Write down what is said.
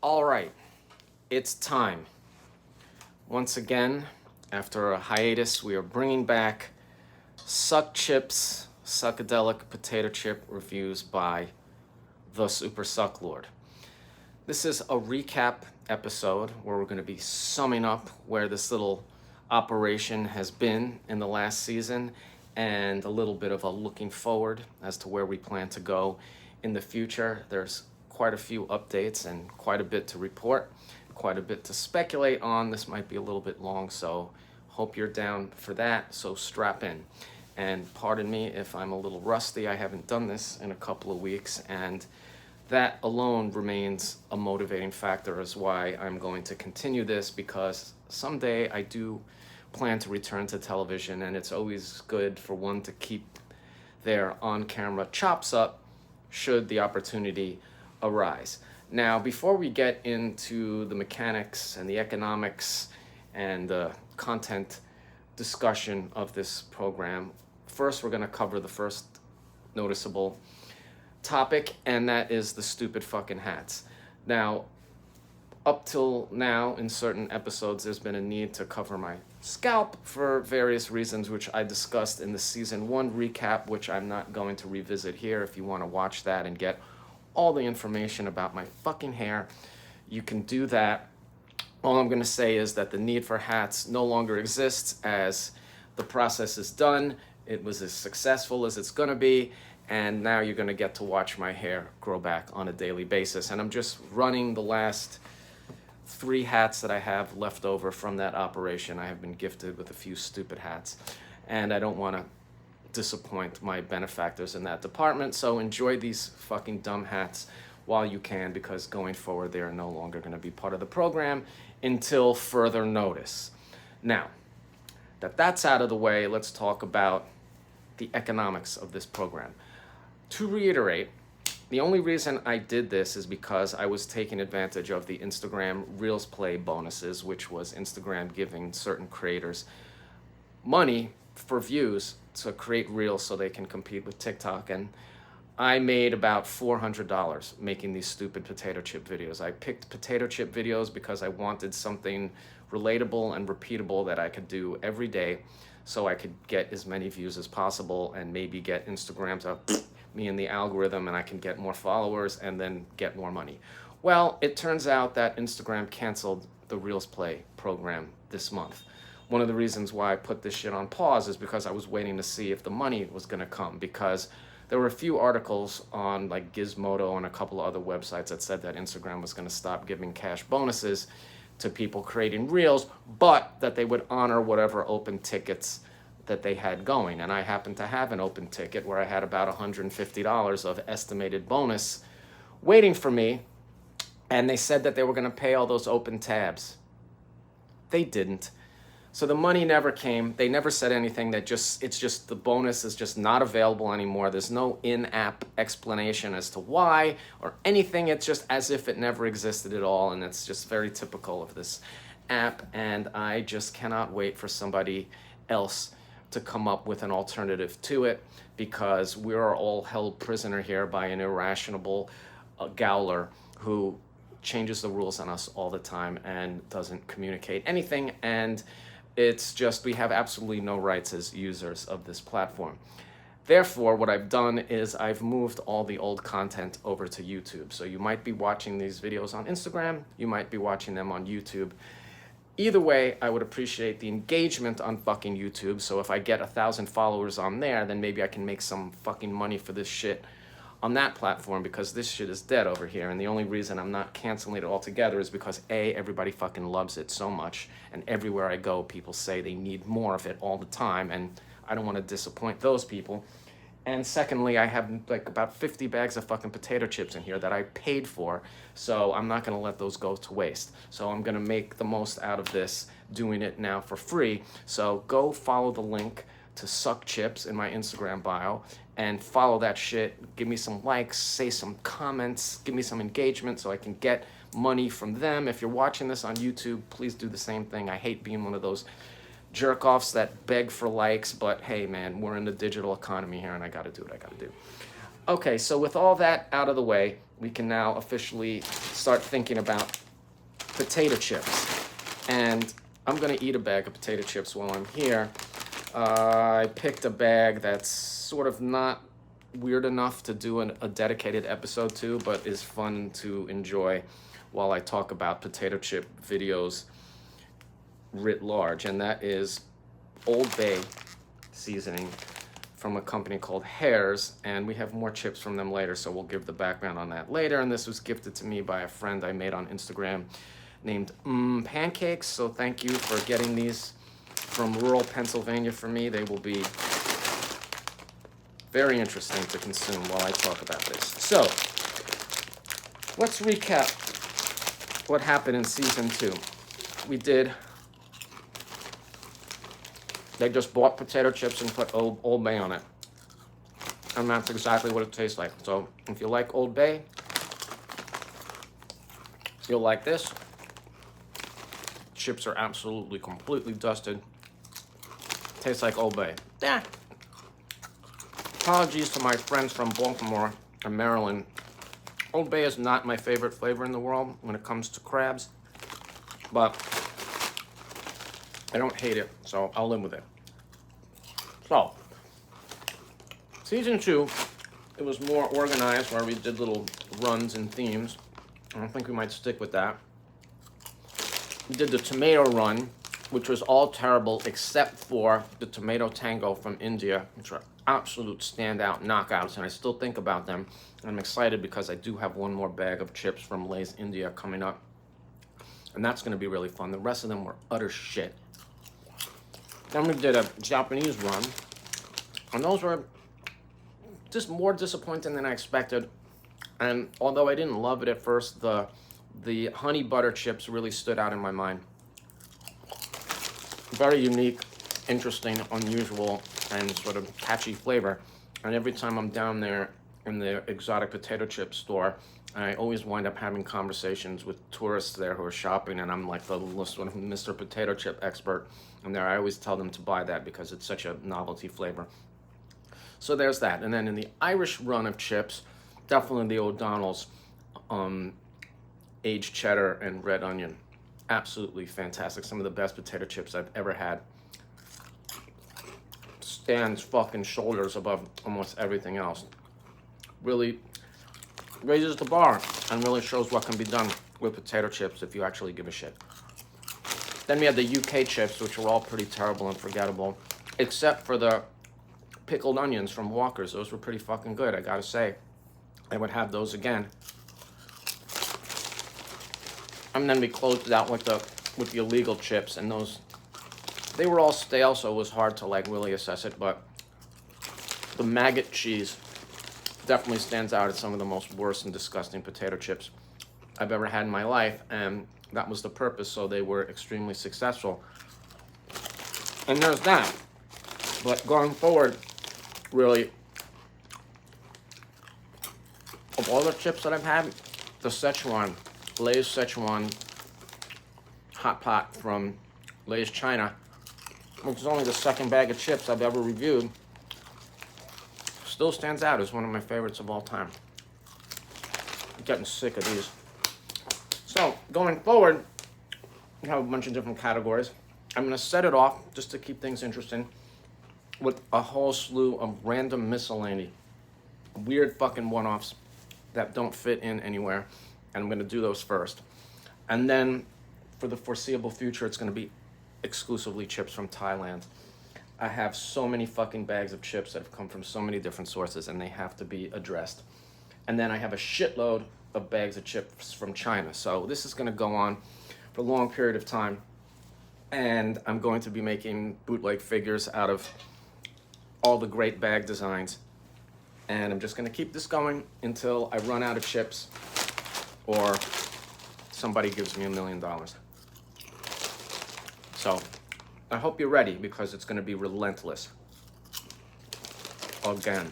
All right, it's time. Once again, after a hiatus, we are bringing back Suck Chips, Suckadelic Potato Chip Reviews by the Super Sucklord. This is a recap episode where we're going to be summing up where this little operation has been in the last season and a little bit of a looking forward as to where we plan to go in the future. There's quite a few updates and quite a bit to report, quite a bit to speculate on. This might be a little bit long, so hope you're down for that, so strap in. And pardon me if I'm a little rusty. I haven't done this in a couple of weeks, and that alone remains a motivating factor as why I'm going to continue this, because someday I do plan to return to television, and it's always good for one to keep their on-camera chops up should the opportunity arise. Now, before we get into the mechanics and the economics and the content discussion of this program, first we're going to cover the first noticeable topic, and that is the stupid fucking hats. Now, up till now, in certain episodes, there's been a need to cover my scalp for various reasons, which I discussed in the season 1 recap, which I'm not going to revisit here. If you want to watch that and get all the information about my fucking hair, you can do that. All I'm going to say is that the need for hats no longer exists, as the process is done. It was as successful as it's going to be, and now you're going to get to watch my hair grow back on a daily basis. And I'm just running the last 3 hats that I have left over from that operation. I have been gifted with a few stupid hats, and I don't want to disappoint my benefactors in that department, so enjoy these fucking dumb hats while you can, because going forward they are no longer going to be part of the program until further notice. Now that that's out of the way, let's talk about the economics of this program. To reiterate, the only reason I did this is because I was taking advantage of the Instagram Reels Play bonuses, which was Instagram giving certain creators money for views to create Reels so they can compete with TikTok. And I made about $400 making these stupid potato chip videos. I picked potato chip videos because I wanted something relatable and repeatable that I could do every day, so I could get as many views as possible and maybe get Instagram to me in the algorithm, and I can get more followers and then get more money. Well, it turns out that Instagram canceled the Reels Play program this month. One of the reasons why I put this shit on pause is because I was waiting to see if the money was going to come, because there were a few articles on like Gizmodo and a couple of other websites that said that Instagram was going to stop giving cash bonuses to people creating Reels, but that they would honor whatever open tickets that they had going. And I happened to have an open ticket where I had about $150 of estimated bonus waiting for me, and they said that they were going to pay all those open tabs. They didn't. So the money never came. They never said anything. It's just the bonus is just not available anymore. There's no in-app explanation as to why or anything. It's just as if it never existed at all, and it's just very typical of this app. And I just cannot wait for somebody else to come up with an alternative to it, because we are all held prisoner here by an irrational gowler who changes the rules on us all the time and doesn't communicate anything. And it's just, we have absolutely no rights as users of this platform. Therefore, what I've done is I've moved all the old content over to YouTube. So you might be watching these videos on Instagram, you might be watching them on YouTube. Either way, I would appreciate the engagement on fucking YouTube. So if I get 1,000 followers on there, then maybe I can make some fucking money for this shit on that platform, because this shit is dead over here. And the only reason I'm not canceling it altogether is because A, everybody fucking loves it so much, and everywhere I go, people say they need more of it all the time, and I don't want to disappoint those people. And secondly, I have like about 50 bags of fucking potato chips in here that I paid for, so I'm not going to let those go to waste. So I'm going to make the most out of this, doing it now for free. So go follow the link to Suck Chips in my Instagram bio and follow that shit. Give me some likes, say some comments, give me some engagement so I can get money from them. If you're watching this on YouTube, please do the same thing. I hate being one of those jerk-offs that beg for likes, but hey man, we're in the digital economy here and I gotta do what I gotta do. Okay, so with all that out of the way, we can now officially start thinking about potato chips. And I'm gonna eat a bag of potato chips while I'm here. I picked a bag that's sort of not weird enough to do a dedicated episode to, but is fun to enjoy while I talk about potato chip videos writ large, and that is Old Bay seasoning from a company called HERR's, and we have more chips from them later, so we'll give the background on that later. And this was gifted to me by a friend I made on Instagram named Pancakes, so thank you for getting these from rural Pennsylvania for me. They will be very interesting to consume while I talk about this. So, let's recap what happened in season 2. They just bought potato chips and put Old Bay on it. And that's exactly what it tastes like. So if you like Old Bay, you'll like this. Chips are absolutely, completely dusted. Tastes like Old Bay. Yeah. Apologies to my friends from Baltimore and Maryland. Old Bay is not my favorite flavor in the world when it comes to crabs, but I don't hate it, so I'll live with it. So, season 2, it was more organized, where we did little runs and themes. I think we might stick with that. We did the tomato run, which was all terrible except for the tomato tango from India, which are absolute standout knockouts, and I still think about them. And I'm excited because I do have one more bag of chips from Lay's India coming up, and that's going to be really fun. The rest of them were utter shit. Then we did a Japanese run, and those were just more disappointing than I expected. And although I didn't love it at first, the honey butter chips really stood out in my mind. Very unique, interesting, unusual, and sort of catchy flavor. And every time I'm down there in the exotic potato chip store, I always wind up having conversations with tourists there who are shopping, and I'm like the sort of Mr. Potato Chip expert. And there, I always tell them to buy that because it's such a novelty flavor. So there's that. And then in the Irish run of chips, definitely the O'Donnell's aged cheddar and red onion. Absolutely fantastic. Some of the best potato chips I've ever had. Stands fucking shoulders above almost everything else. Really raises the bar and really shows what can be done with potato chips if you actually give a shit. Then we had the UK chips, which were all pretty terrible and forgettable, except for the pickled onions from Walker's. Those were pretty fucking good, I gotta say. I would have those again. And then we closed it out with the illegal chips, and those, they were all stale, so it was hard to like really assess it, but the maggot cheese definitely stands out as some of the most worst and disgusting potato chips I've ever had in my life, and that was the purpose, so they were extremely successful. And there's that. But going forward, really, of all the chips that I've had, the Szechuan, Lay's Szechuan hot pot from Lay's China, which is only the second bag of chips I've ever reviewed, still stands out as one of my favorites of all time. I'm getting sick of these. So, going forward, we have a bunch of different categories. I'm going to set it off, just to keep things interesting, with a whole slew of random miscellany. Weird fucking one-offs that don't fit in anywhere. And I'm going to do those first. And then, for the foreseeable future, it's going to be exclusively chips from Thailand. I have so many fucking bags of chips that have come from so many different sources, and they have to be addressed. And then I have a shitload of bags of chips from China. So this is going to go on for a long period of time. And I'm going to be making bootleg figures out of all the great bag designs. And I'm just going to keep this going until I run out of chips or somebody gives me $1 million. So I hope you're ready, because it's going to be relentless. Again.